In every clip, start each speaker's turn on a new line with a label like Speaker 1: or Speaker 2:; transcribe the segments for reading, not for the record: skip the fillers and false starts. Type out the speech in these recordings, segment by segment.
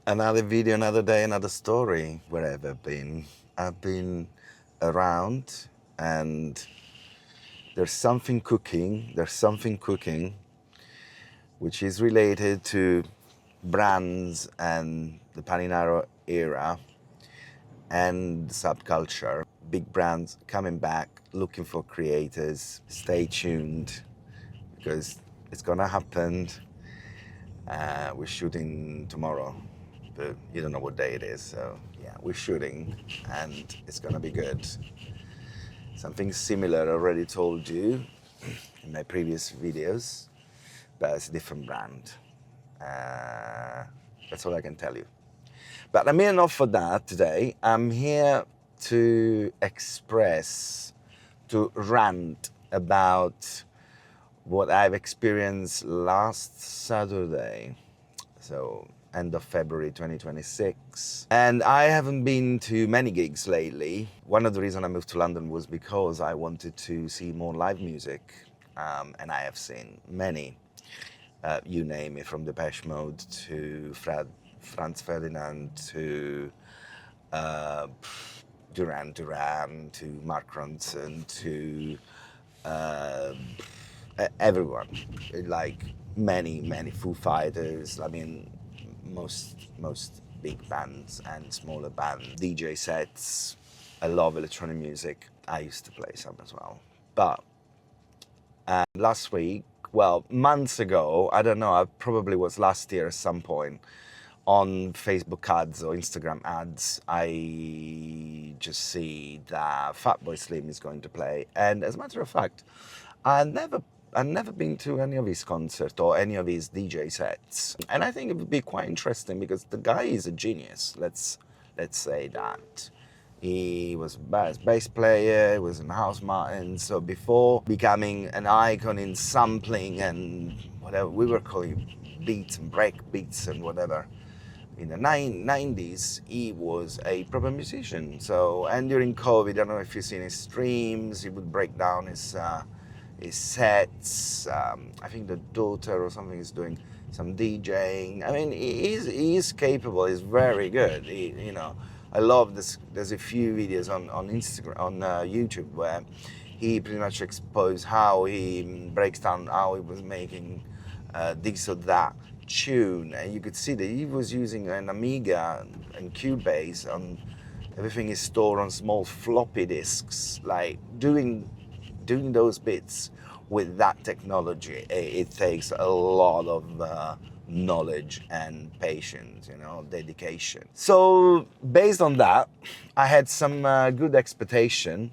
Speaker 1: Another video, another day, another story. Wherever I've been around, and there's something cooking, which is related to brands and the Paninaro era and subculture. Big brands coming back, looking for creators. Stay tuned, because it's gonna happen. We're shooting tomorrow, but you don't know what day it is, so yeah, we're shooting and it's gonna be good. Something similar I already told you in my previous videos, but it's a different brand. That's all I can tell you. But I'm here not for that today. I'm here to rant about what I've experienced last Saturday, so end of February 2026. And I haven't been to many gigs lately. One of the reasons I moved to London was because I wanted to see more live music, and I have seen many. You name it, from Depeche Mode to Franz Ferdinand to Duran Duran to Mark Ronson to everyone, like many Foo Fighters. I mean, most big bands and smaller bands. DJSets. I love electronic music. I used to play some as well. But last week, well, months ago, I don't know, it probably was last year at some point, on Facebook ads or Instagram ads, I just see that FATBOYSLIM is going to play. And as a matter of fact, I've never been to any of his concerts or any of his DJ sets. And I think it would be quite interesting because the guy is a genius, let's say that. He was a bass player, he was in House Martin, so before becoming an icon in sampling and whatever, we were calling beats and break beats and whatever. In the 90s, he was a proper musician. So, and during COVID, I don't know if you've seen his streams, he would break down his sets. I think the daughter or something is doing some DJing. I mean, he is capable. He's very good. I love this. There's a few videos on Instagram, on YouTube, where he pretty much exposed how he breaks down how he was making this or that tune, and you could see that he was using an Amiga and Cubase. Everything is stored on small floppy disks. Like doing those bits with that technology, it takes a lot of knowledge and patience, dedication. So based on that, I had some good expectation.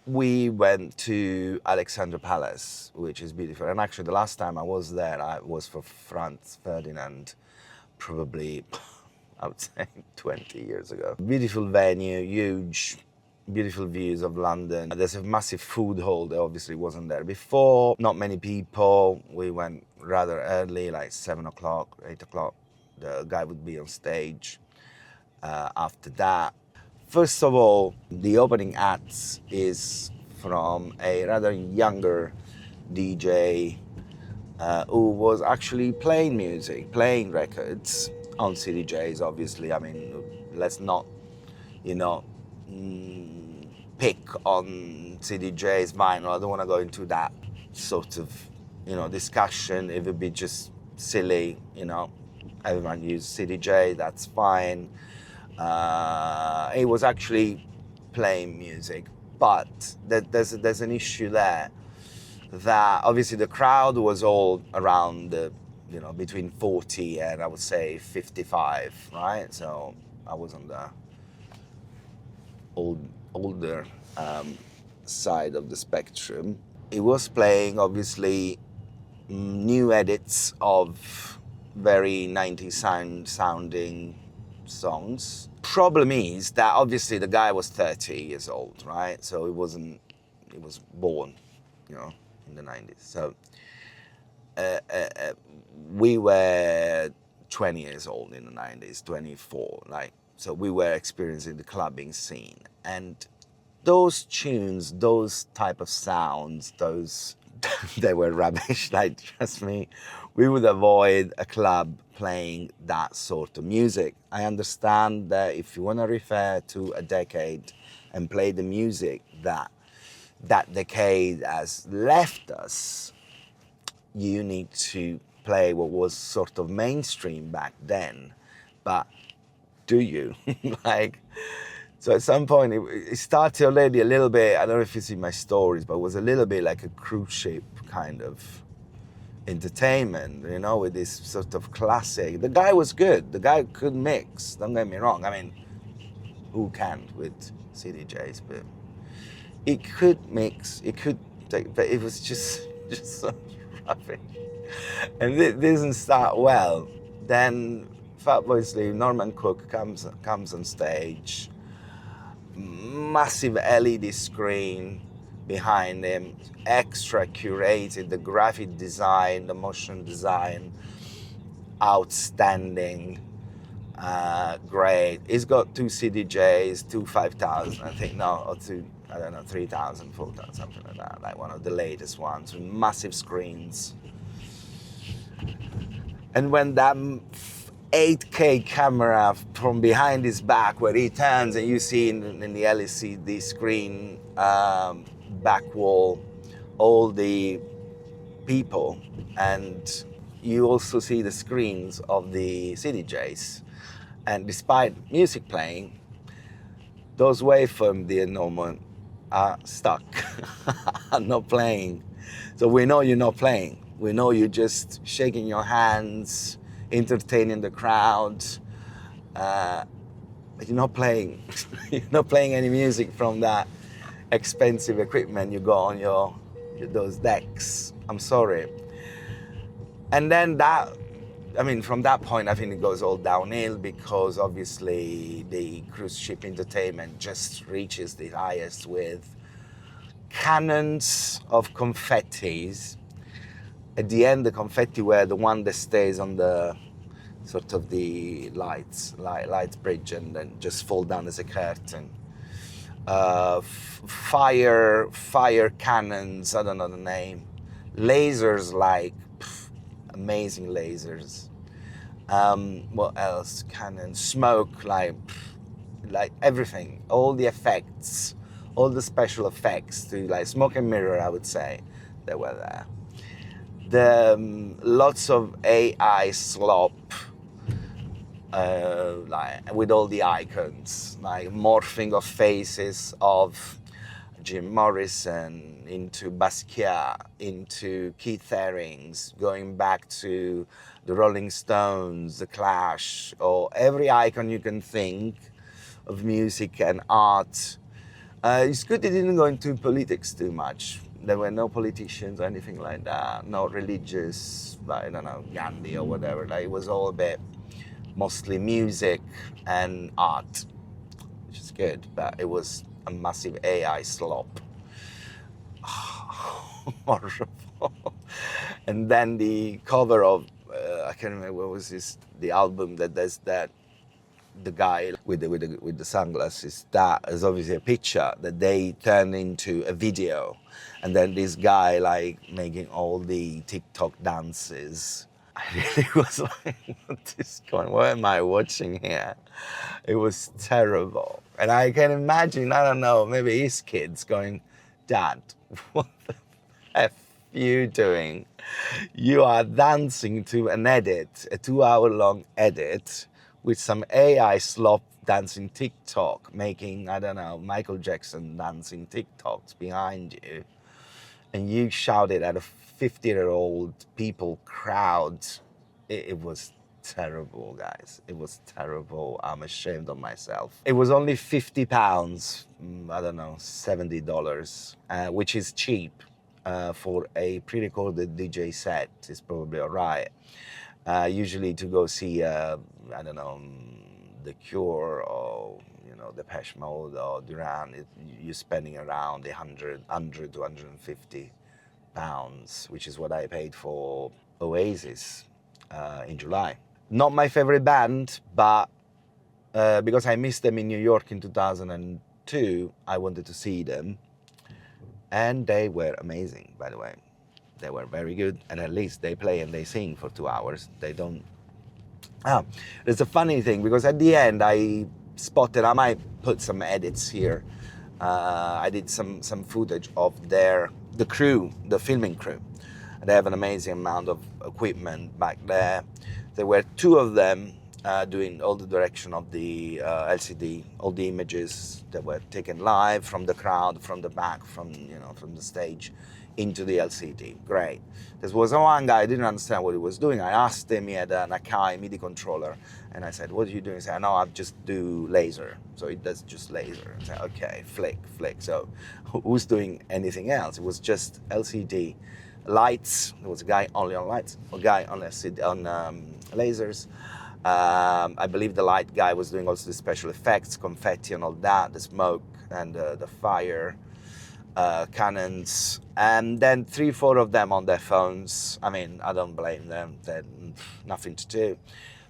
Speaker 1: We went to Alexandra Palace, which is beautiful. And actually, the last time I was there, I was for Franz Ferdinand, probably, I would say, 20 years ago. Beautiful venue, huge, beautiful views of London. There's a massive food hall that obviously wasn't there before. Not many people. We went rather early, like 7 o'clock, 8 o'clock. The guy would be on stage. After that, first of all, the opening act is from a rather younger DJ who was actually playing music, playing records on CDJs, obviously. I mean, let's not, pick on CDJs vinyl. I don't want to go into that sort of, discussion. It would be just silly, Everyone uses CDJ, that's fine. He was actually playing music, but there's an issue there, that obviously the crowd was all around between 40 and I would say 55, right? So I was on the older side of the spectrum. He was playing obviously new edits of very 90s sounding songs. Problem is that obviously the guy was 30 years old, right? So he was born, in the 90s. So we were 20 years old in the 90s, 24, so we were experiencing the clubbing scene. And those tunes, those type of sounds, those they were rubbish. Like, trust me, we would avoid a club playing that sort of music. I understand that if you want to refer to a decade and play the music that that decade has left us, you need to play what was sort of mainstream back then. But do you? Like, so at some point it started already a little bit, I don't know if you see my stories, but it was a little bit like a cruise ship kind of entertainment, you know, with this sort of classic. The guy was good, the guy could mix, don't get me wrong. I mean, who can with CDJs, but it could mix, it could take, but it was just so rubbish. And it didn't start well. Then FATBOYSLIM, Norman Cook comes on stage, massive LED screen behind him, extra curated, the graphic design, the motion design, outstanding, great. He's got 2 CDJs, 2 5,000, I think, no, or 2, I don't know, 3,000, 4,000, something like that, like one of the latest ones with massive screens. And when that 8K camera from behind his back, where he turns and you see in the LCD screen back wall all the people, and you also see the screens of the CDJs. And despite music playing, those waveforms, dear Norman, are stuck, are not playing. So we know you're not playing. We know you're just shaking your hands, entertaining the crowd, but you're not playing. You're not playing any music from that expensive equipment you got on those decks. I'm sorry. And then from that point, I think it goes all downhill, because obviously the cruise ship entertainment just reaches the highest with cannons of confettis. At the end, the confetti were the one that stays on the sort of the lights bridge and then just fall down as a curtain. Fire cannons, I don't know the name. Lasers, like amazing lasers. What else? Cannons, smoke, like everything. All the effects, all the special effects, to like smoke and mirror, I would say, they were there. Lots of AI slop, like with all the icons, like morphing of faces of Jim Morrison into Basquiat, into Keith Haring's, going back to the Rolling Stones, the Clash, or every icon you can think of music and art. It's good they didn't go into politics too much. There were no politicians or anything like that, no religious, like, I don't know, Gandhi or whatever. Like, it was all a bit mostly music and art, which is good, but it was a massive AI slop. Horrible. And then the cover of, I can't remember what was this, the album that there's that, the guy with the sunglasses, that is obviously a picture that they turned into a video. And then this guy like making all the TikTok dances. I really was like, what am I watching here? It was terrible. And I can imagine, I don't know, maybe his kids going, Dad, what the F you doing? You are dancing to an edit, a 2-hour-long edit, with some AI slop dancing TikTok, making, I don't know, Michael Jackson dancing TikToks behind you. And you shouted at a 50-year-old people crowd. It was terrible, guys. It was terrible. I'm ashamed of myself. It was only £50, I don't know, $70, which is cheap for a pre-recorded DJSet. It's probably all right. Usually to go see, I don't know, The Cure or, you know, Depeche Mode or Duran, you're spending around 100 to 150 pounds, which is what I paid for Oasis in July. Not my favorite band, but because I missed them in New York in 2002, I wanted to see them. And they were amazing, by the way. they were very good, and at least they play and they sing for 2 hours. They don't. There's a funny thing, because at the end I spotted, I might put some edits here. I did some footage of the crew, the filming crew. They have an amazing amount of equipment back there. There were 2 of them doing all the direction of the LCD, all the images that were taken live from the crowd, from the back, from the stage, into the LCD. Great. There was one guy, I didn't understand what he was doing. I asked him, he had an Akai MIDI controller, and I said, what are you doing? He said, no, I just do laser. So it does just laser. I said, okay, flick. So who's doing anything else? It was just LCD. Lights, there was a guy only on lights, a guy on lasers. I believe the light guy was doing also the special effects, confetti and all that, the smoke and the fire cannons. And then 3-4 of them on their phones. I mean, I don't blame them, they had nothing to do.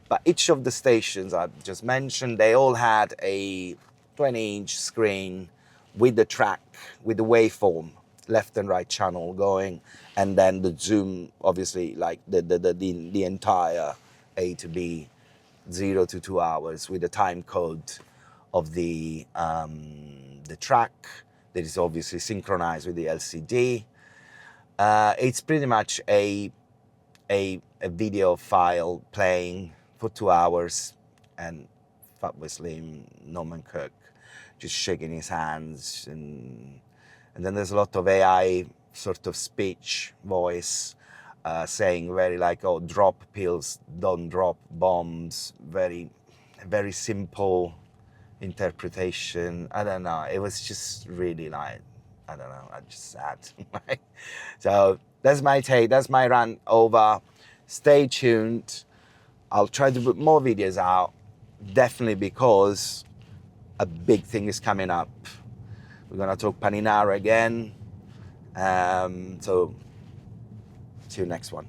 Speaker 1: But each of the stations I just mentioned, they all had a 20-inch screen with the track, with the waveform, left and right channel going, and then the zoom, obviously, like the entire A to B, 0 to 2 hours, with the time code of the track that is obviously synchronized with the LCD. It's pretty much a video file playing for 2 hours, and FATBOYSLIM, Norman Cook, just shaking his hands, and then there's a lot of AI sort of speech, voice, saying very like, oh, drop pills, don't drop bombs, very, very simple interpretation. I don't know, it was just really like, I don't know, I'm just sad. So that's my take, that's my rant over. Stay tuned. I'll try to put more videos out, definitely, because a big thing is coming up. We're gonna talk Paninara again. So see you next one.